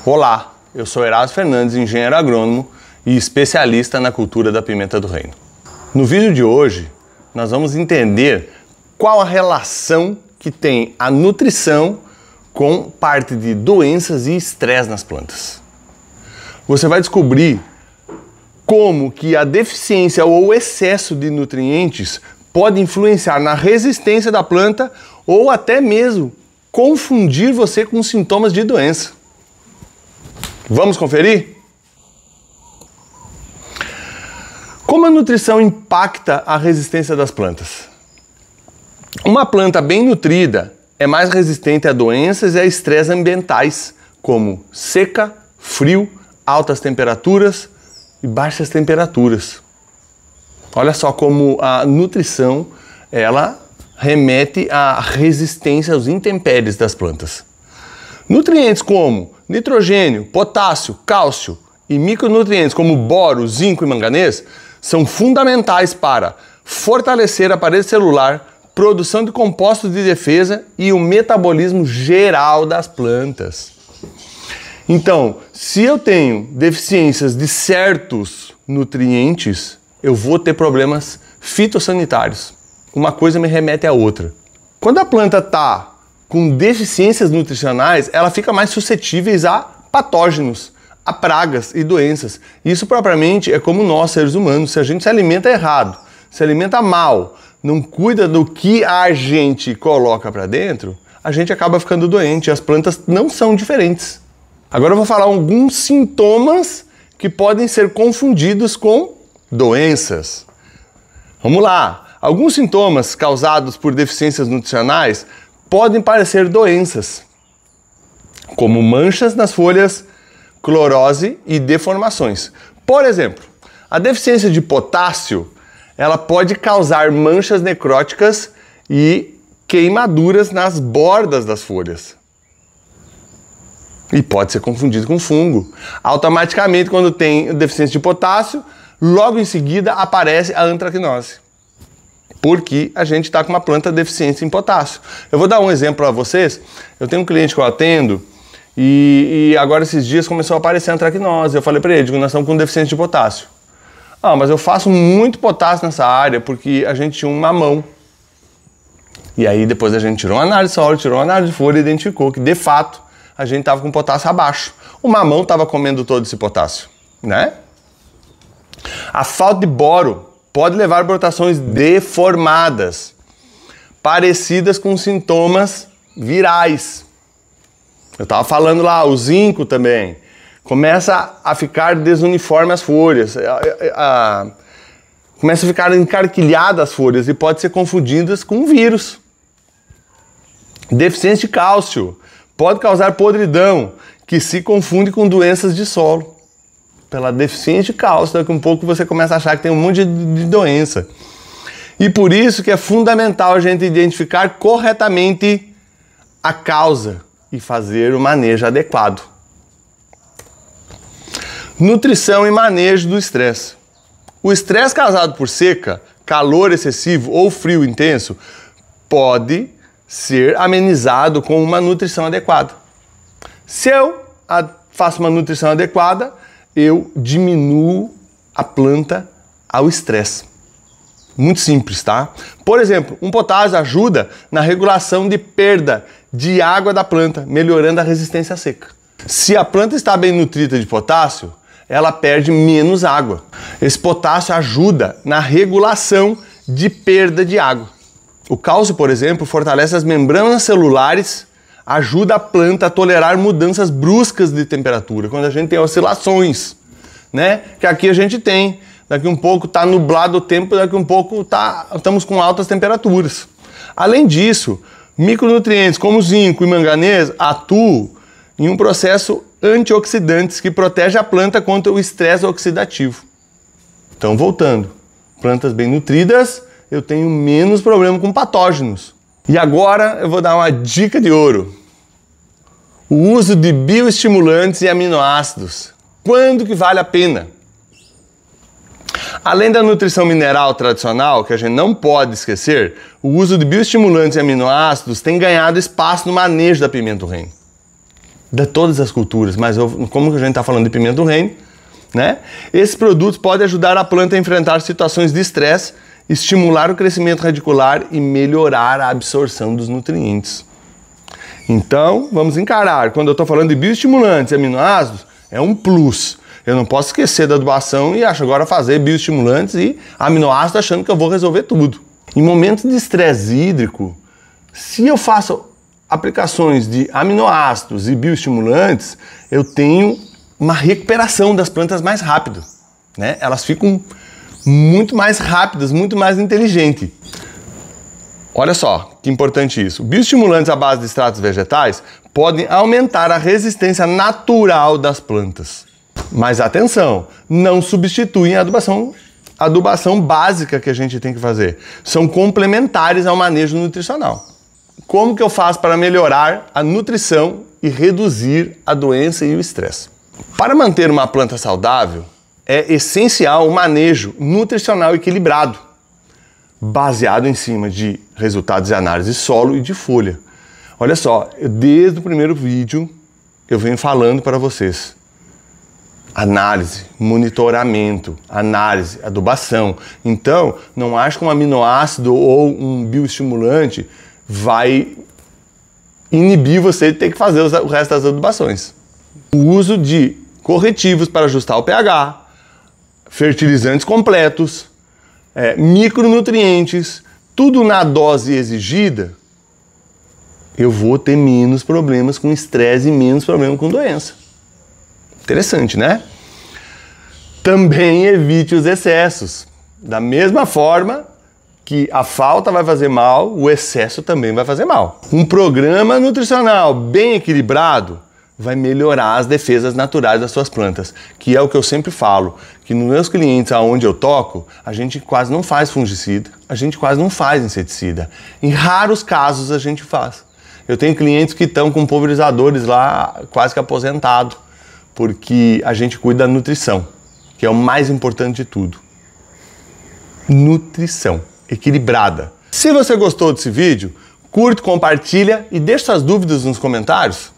Olá, eu sou Erasmo Fernandes, engenheiro agrônomo e especialista na cultura da pimenta do reino. No vídeo de hoje, nós vamos entender qual a relação que tem a nutrição com parte de doenças e estresse nas plantas. Você vai descobrir como que a deficiência ou o excesso de nutrientes pode influenciar na resistência da planta ou até mesmo confundir você com sintomas de doença. Vamos conferir? Como a nutrição impacta a resistência das plantas? Uma planta bem nutrida é mais resistente a doenças e a estresses ambientais, como seca, frio, altas temperaturas e baixas temperaturas. Olha só como a nutrição, ela remete à resistência aos intempéries das plantas. Nutrientes como nitrogênio, potássio, cálcio e micronutrientes como boro, zinco e manganês são fundamentais para fortalecer a parede celular, produção de compostos de defesa e o metabolismo geral das plantas. Então, se eu tenho deficiências de certos nutrientes, eu vou ter problemas fitossanitários. Uma coisa me remete à outra. Quando a planta está com deficiências nutricionais, ela fica mais suscetível a patógenos, a pragas e doenças. Isso propriamente é como nós, seres humanos. Se a gente se alimenta errado, se alimenta mal, não cuida do que a gente coloca para dentro, a gente acaba ficando doente. As plantas não são diferentes. Agora eu vou falar alguns sintomas que podem ser confundidos com doenças. Vamos lá. Alguns sintomas causados por deficiências nutricionais podem parecer doenças, como manchas nas folhas, clorose e deformações. Por exemplo, a deficiência de potássio, ela pode causar manchas necróticas e queimaduras nas bordas das folhas. E pode ser confundido com fungo. Automaticamente, quando tem deficiência de potássio, logo em seguida aparece a antracnose, porque a gente está com uma planta deficiente em potássio. Eu vou dar um exemplo para vocês. Eu tenho um cliente que eu atendo e agora esses dias começou a aparecer antracnose. Eu falei para ele, nós estamos com deficiência de potássio. Ah, mas eu faço muito potássio nessa área porque a gente tinha um mamão. E aí depois a gente tirou uma análise de solo, tirou uma análise de folha e identificou que de fato a gente estava com potássio abaixo. O mamão estava comendo todo esse potássio, né? A falta de boro pode levar a brotações deformadas, parecidas com sintomas virais. Eu estava falando lá, o zinco também. Começa a ficar desuniforme as folhas, começa a ficar encarquilhadas as folhas e pode ser confundidas com vírus. Deficiência de cálcio pode causar podridão, que se confunde com doenças de solo. Pela deficiência de cálcio, daqui a um pouco você começa a achar que tem um monte de doença. E por isso que é fundamental a gente identificar corretamente a causa e fazer o manejo adequado. Nutrição e manejo do estresse. O estresse causado por seca, calor excessivo ou frio intenso pode ser amenizado com uma nutrição adequada. Se eu faço uma nutrição adequada, eu diminuo a planta ao estresse. Muito simples, tá? Por exemplo, um potássio ajuda na regulação de perda de água da planta, melhorando a resistência à seca. Se a planta está bem nutrida de potássio, ela perde menos água. Esse potássio ajuda na regulação de perda de água. O cálcio, por exemplo, fortalece as membranas celulares, ajuda a planta a tolerar mudanças bruscas de temperatura, quando a gente tem oscilações, né? Que aqui a gente tem. Daqui um pouco está nublado o tempo, daqui um pouco estamos com altas temperaturas. Além disso, micronutrientes como zinco e manganês atuam em um processo antioxidante que protege a planta contra o estresse oxidativo. Então, voltando, plantas bem nutridas, eu tenho menos problema com patógenos. E agora eu vou dar uma dica de ouro. O uso de bioestimulantes e aminoácidos. Quando que vale a pena? Além da nutrição mineral tradicional, que a gente não pode esquecer, o uso de bioestimulantes e aminoácidos tem ganhado espaço no manejo da pimenta do reino. de todas as culturas, mas como a gente está falando de pimenta do reino, né? Esses produtos podem ajudar a planta a enfrentar situações de estresse, estimular o crescimento radicular e melhorar a absorção dos nutrientes. Então, vamos encarar, quando eu estou falando de bioestimulantes e aminoácidos, é um plus. Eu não posso esquecer da adubação e acho agora fazer bioestimulantes e aminoácidos achando que eu vou resolver tudo. Em momentos de estresse hídrico, se eu faço aplicações de aminoácidos e bioestimulantes, eu tenho uma recuperação das plantas mais rápido, né? Elas ficam muito mais rápidas, muito mais inteligentes. Olha só que importante isso. Bioestimulantes à base de extratos vegetais podem aumentar a resistência natural das plantas. Mas atenção, não substituem a adubação básica que a gente tem que fazer. São complementares ao manejo nutricional. Como que eu faço para melhorar a nutrição e reduzir a doença e o estresse? Para manter uma planta saudável, é essencial o manejo nutricional equilibrado, baseado em cima de resultados de análise de solo e de folha. Olha só, desde o primeiro vídeo eu venho falando para vocês. Análise, monitoramento, análise, adubação. Então, não acho que um aminoácido ou um bioestimulante vai inibir você de ter que fazer o resto das adubações. O uso de corretivos para ajustar o pH, fertilizantes completos, micronutrientes, tudo na dose exigida, eu vou ter menos problemas com estresse e menos problemas com doença. Interessante, né? Também evite os excessos. Da mesma forma que a falta vai fazer mal, o excesso também vai fazer mal. Um programa nutricional bem equilibrado vai melhorar as defesas naturais das suas plantas, que é o que eu sempre falo, que nos meus clientes aonde eu toco, a gente quase não faz fungicida, a gente quase não faz inseticida. Em raros casos a gente faz. Eu tenho clientes que estão com pulverizadores lá quase que aposentados, porque a gente cuida da nutrição, que é o mais importante de tudo. Nutrição equilibrada. Se você gostou desse vídeo, curte, compartilha e deixe suas dúvidas nos comentários.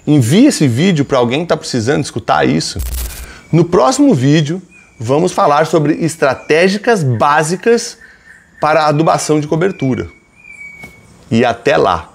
Envie esse vídeo para alguém que está precisando escutar isso. No próximo vídeo, vamos falar sobre estratégias básicas para a adubação de cobertura. E até lá!